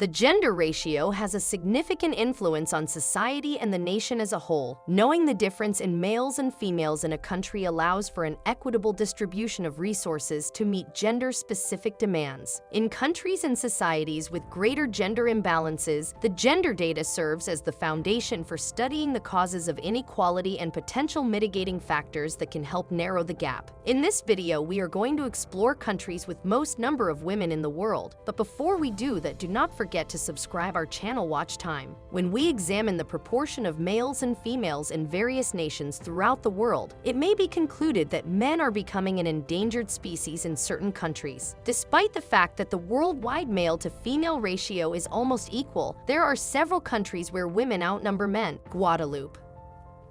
The gender ratio has a significant influence on society and the nation as a whole. Knowing the difference in males and females in a country allows for an equitable distribution of resources to meet gender-specific demands. In countries and societies with greater gender imbalances, the gender data serves as the foundation for studying the causes of inequality and potential mitigating factors that can help narrow the gap. In this video, we are going to explore countries with most number of women in the world. But before we do that, do not forget to subscribe our channel watch time. When we examine the proportion of males and females in various nations throughout the world, it may be concluded that men are becoming an endangered species in certain countries. Despite the fact that the worldwide male-to-female ratio is almost equal, there are several countries where women outnumber men. Guadalupe.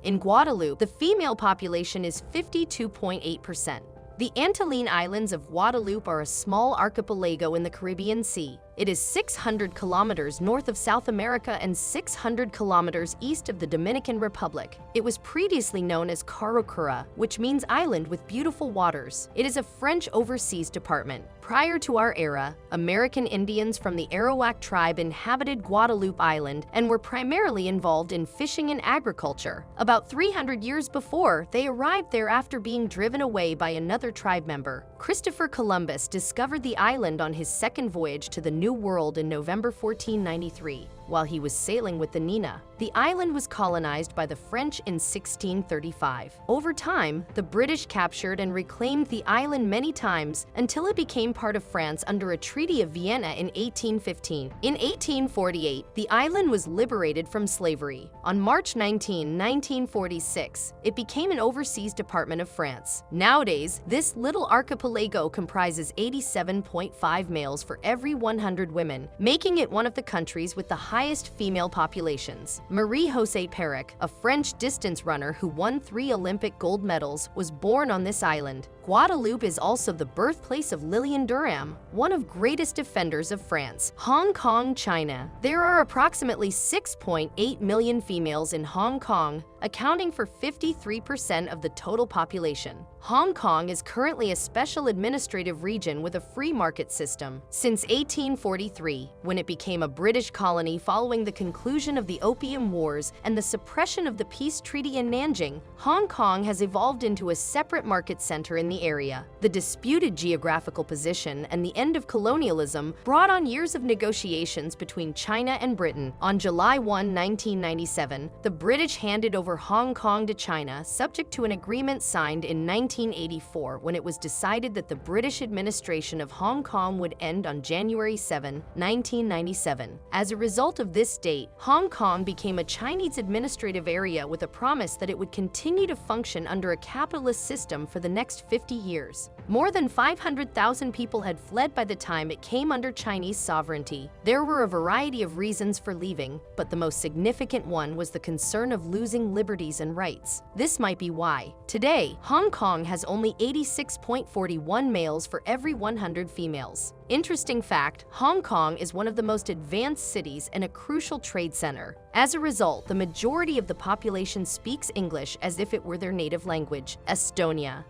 In Guadalupe, the female population is 52.8%. The Antillean Islands of Guadalupe are a small archipelago in the Caribbean Sea. It is 600 kilometers north of South America and 600 kilometers east of the Dominican Republic. It was previously known as Curacao, which means island with beautiful waters. It is a French overseas department. Prior to our era, American Indians from the Arawak tribe inhabited Guadalupe Island and were primarily involved in fishing and agriculture. About 300 years before, they arrived there after being driven away by another tribe member. Christopher Columbus discovered the island on his second voyage to the New World in November 1493. While he was sailing with the Nina, the island was colonized by the French in 1635. Over time, the British captured and reclaimed the island many times until it became part of France under a Treaty of Vienna in 1815. In 1848, the island was liberated from slavery. On March 19, 1946, it became an overseas department of France. Nowadays, this little archipelago comprises 87.5 males for every 100 women, making it one of the countries with the highest female populations. Marie-José Pérec, a French distance runner who won 3 Olympic gold medals, was born on this island. Guadeloupe is also the birthplace of Liliane Thuram, one of greatest defenders of France. Hong Kong, China. There are approximately 6.8 million females in Hong Kong, accounting for 53% of the total population. Hong Kong is currently a special administrative region with a free market system. Since 1843, when it became a British colony following the conclusion of the Opium Wars and the suppression of the peace treaty in Nanjing, Hong Kong has evolved into a separate market center in the area. The disputed geographical position and the end of colonialism brought on years of negotiations between China and Britain. On July 1, 1997, the British handed over Hong Kong to China, subject to an agreement signed in 1984 when it was decided that the British administration of Hong Kong would end on January 7, 1997. As a result of this date, Hong Kong became a Chinese administrative area with a promise that it would continue to function under a capitalist system for the next 50 years. More than 500,000 people had fled by the time it came under Chinese sovereignty. There were a variety of reasons for leaving, but the most significant one was the concern of losing liberties and rights. This might be why. Today, Hong Kong has only 86.41 males for every 100 females. Interesting fact, Hong Kong is one of the most advanced cities and a crucial trade center. As a result, the majority of the population speaks English as if it were their native language. Estonia.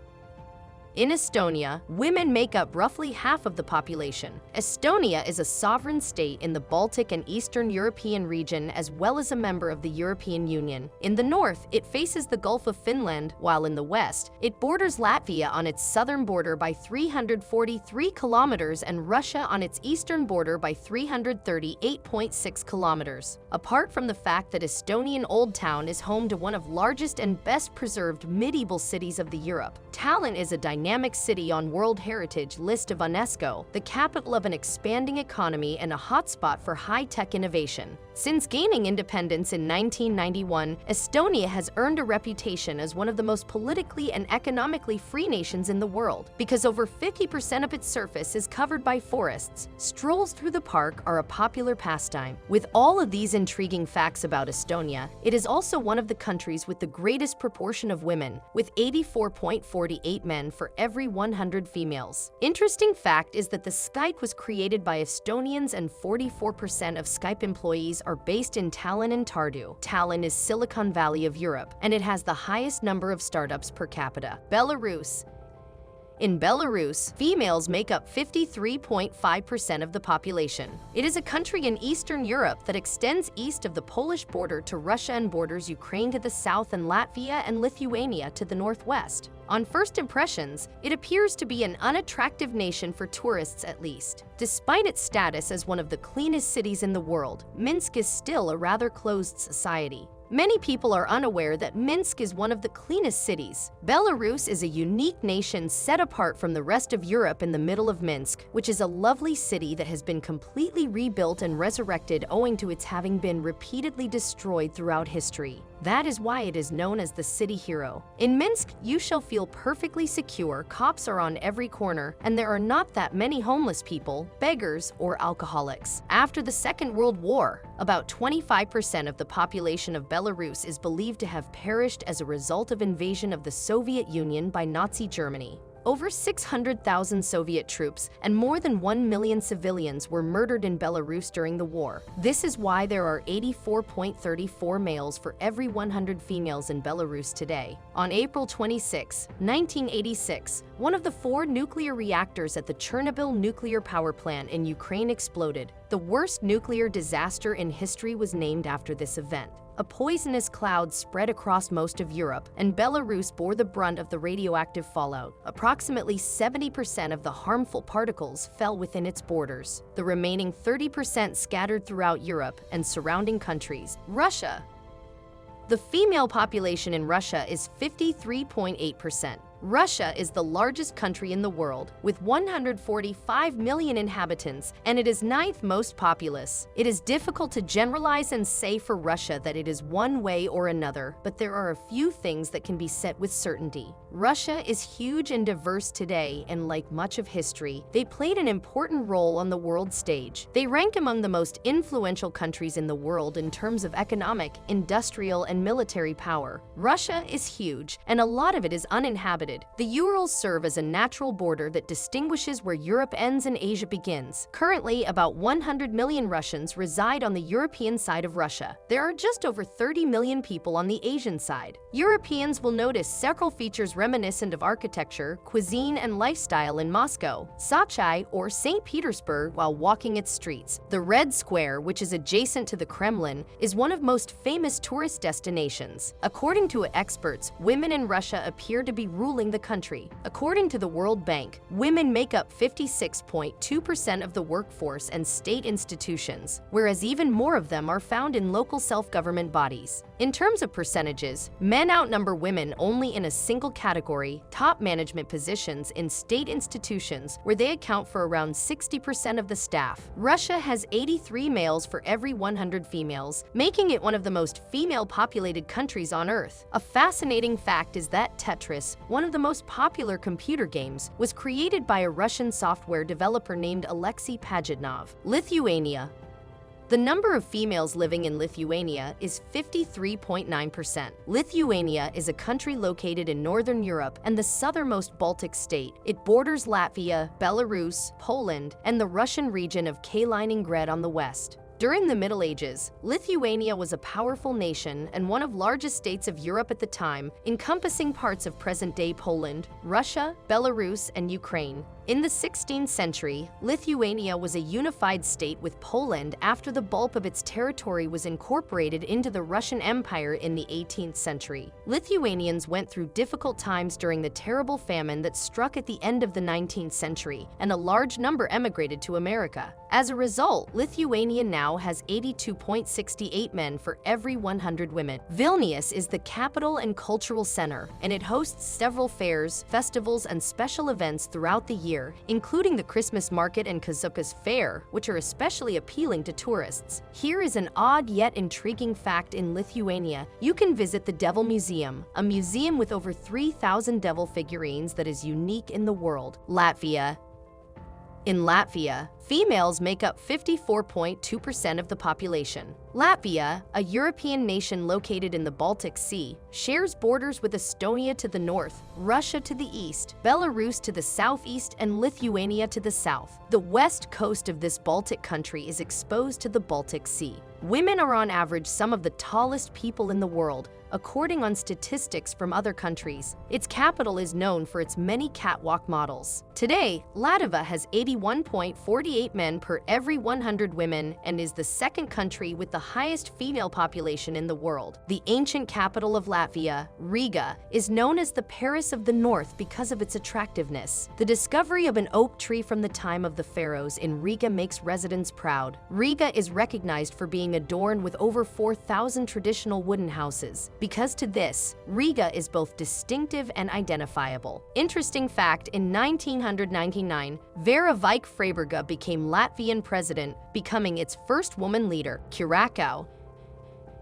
In Estonia, women make up roughly half of the population. Estonia is a sovereign state in the Baltic and Eastern European region as well as a member of the European Union. In the north, it faces the Gulf of Finland, while in the west, it borders Latvia on its southern border by 343 kilometers and Russia on its eastern border by 338.6 kilometers. Apart from the fact that Estonian Old Town is home to one of the largest and best preserved medieval cities of Europe, Tallinn is a dynamic city on World Heritage List of UNESCO, the capital of an expanding economy and a hotspot for high-tech innovation. Since gaining independence in 1991, Estonia has earned a reputation as one of the most politically and economically free nations in the world. Because over 50% of its surface is covered by forests, strolls through the park are a popular pastime. With all of these intriguing facts about Estonia, it is also one of the countries with the greatest proportion of women, with 84.48 men for every 100 females. Interesting fact is that the Skype was created by Estonians and 44% of Skype employees are based in Tallinn and Tartu. Tallinn is Silicon Valley of Europe, and it has the highest number of startups per capita. Belarus. In Belarus, females make up 53.5% of the population. It is a country in Eastern Europe that extends east of the Polish border to Russia and borders Ukraine to the south and Latvia and Lithuania to the northwest. On first impressions, it appears to be an unattractive nation for tourists at least. Despite its status as one of the cleanest cities in the world, Minsk is still a rather closed society. Many people are unaware that Minsk is one of the cleanest cities. Belarus is a unique nation set apart from the rest of Europe in the middle of Minsk, which is a lovely city that has been completely rebuilt and resurrected owing to its having been repeatedly destroyed throughout history. That is why it is known as the city hero. In Minsk, you shall feel perfectly secure, cops are on every corner, and there are not that many homeless people, beggars, or alcoholics. After the Second World War, about 25% of the population of Belarus is believed to have perished as a result of invasion of the Soviet Union by Nazi Germany. Over 600,000 Soviet troops and more than 1 million civilians were murdered in Belarus during the war. This is why there are 84.34 males for every 100 females in Belarus today. On April 26, 1986, one of the 4 nuclear reactors at the Chernobyl nuclear power plant in Ukraine exploded. The worst nuclear disaster in history was named after this event. A poisonous cloud spread across most of Europe, and Belarus bore the brunt of the radioactive fallout. Approximately 70% of the harmful particles fell within its borders. The remaining 30% scattered throughout Europe and surrounding countries. Russia. The female population in Russia is 53.8%. Russia is the largest country in the world, with 145 million inhabitants, and it is 9th most populous. It is difficult to generalize and say for Russia that it is one way or another, but there are a few things that can be said with certainty. Russia is huge and diverse today, and like much of history, they played an important role on the world stage. They rank among the most influential countries in the world in terms of economic, industrial, and military power. Russia is huge, and a lot of it is uninhabited. The Urals serve as a natural border that distinguishes where Europe ends and Asia begins. Currently, about 100 million Russians reside on the European side of Russia. There are just over 30 million people on the Asian side. Europeans will notice several features reminiscent of architecture, cuisine, and lifestyle in Moscow, Sochi, or St. Petersburg while walking its streets. The Red Square, which is adjacent to the Kremlin, is one of most famous tourist destinations. According to experts, women in Russia appear to be ruling the country. According to the World Bank, women make up 56.2% of the workforce and state institutions, whereas even more of them are found in local self-government bodies. In terms of percentages, men outnumber women only in a single category, top management positions in state institutions, where they account for around 60% of the staff. Russia has 83 males for every 100 females, making it one of the most female-populated countries on Earth. A fascinating fact is that Tetris, one of the most popular computer games, was created by a Russian software developer named Alexei Pajitnov. Lithuania. The number of females living in Lithuania is 53.9%. Lithuania is a country located in Northern Europe and the southernmost Baltic state. It borders Latvia, Belarus, Poland, and the Russian region of Kaliningrad on the west. During the Middle Ages, Lithuania was a powerful nation and one of the largest states of Europe at the time, encompassing parts of present-day Poland, Russia, Belarus, and Ukraine. In the 16th century, Lithuania was a unified state with Poland after the bulk of its territory was incorporated into the Russian Empire in the 18th century. Lithuanians went through difficult times during the terrible famine that struck at the end of the 19th century, and a large number emigrated to America. As a result, Lithuania now has 82.68 men for every 100 women. Vilnius is the capital and cultural center, and it hosts several fairs, festivals, and special events throughout the year, including the Christmas market and Kazuka's fair, which are especially appealing to tourists. Here is an odd yet intriguing fact in Lithuania. You can visit the Devil Museum, a museum with over 3,000 devil figurines that is unique in the world. Latvia. In Latvia, Females make up 54.2% of the population. Latvia, a European nation located in the Baltic Sea, shares borders with Estonia to the north, Russia to the east, Belarus to the southeast, and Lithuania to the south. The west coast of this Baltic country is exposed to the Baltic Sea. Women are on average some of the tallest people in the world, according on statistics from other countries. Its capital is known for its many catwalk models. Today, Latvia has 81.48 men per every 100 women and is the second country with the highest female population in the world. The ancient capital of Latvia, Riga, is known as the Paris of the North because of its attractiveness. The discovery of an oak tree from the time of the pharaohs in Riga makes residents proud. Riga is recognized for being adorned with over 4,000 traditional wooden houses. Because to this, Riga is both distinctive and identifiable. Interesting fact, in 1999, Vera Vike-Freiberga became Latvian president, becoming its first woman leader. Curacao.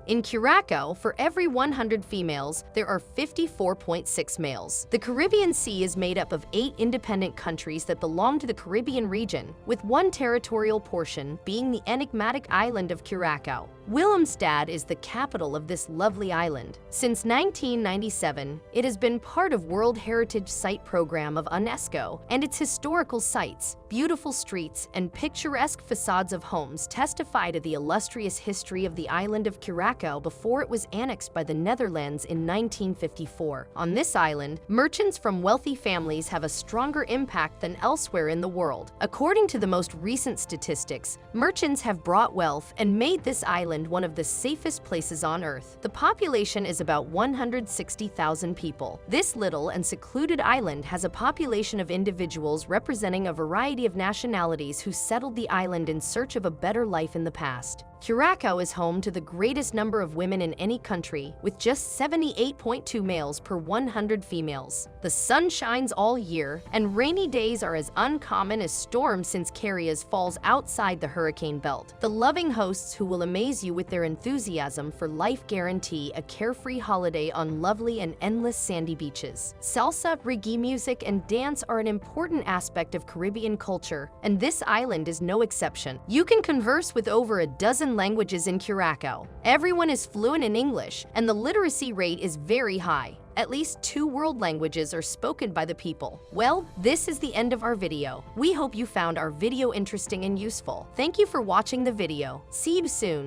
In Curacao, for every 100 females, there are 54.6 males. The Caribbean Sea is made up of 8 independent countries that belong to the Caribbean region, with one territorial portion being the enigmatic island of Curacao. Willemstad is the capital of this lovely island. Since 1997, it has been part of World Heritage Site Program of UNESCO, and its historical sites, beautiful streets, and picturesque facades of homes testify to the illustrious history of the island of Curacao before it was annexed by the Netherlands in 1954. On this island, merchants from wealthy families have a stronger impact than elsewhere in the world. According to the most recent statistics, merchants have brought wealth and made this island one of the safest places on Earth. The population is about 160,000 people. This little and secluded island has a population of individuals representing a variety of nationalities who settled the island in search of a better life in the past. Curacao is home to the greatest number of women in any country, with just 78.2 males per 100 females. The sun shines all year, and rainy days are as uncommon as storms since Carias falls outside the hurricane belt. The loving hosts who will amaze you with their enthusiasm for life guarantee a carefree holiday on lovely and endless sandy beaches. Salsa, reggae music, and dance are an important aspect of Caribbean culture, and this island is no exception. You can converse with over a dozen languages in Curacao. Everyone is fluent in English, and the literacy rate is very high. At least 2 world languages are spoken by the people. Well, this is the end of our video. We hope you found our video interesting and useful. Thank you for watching the video. See you soon.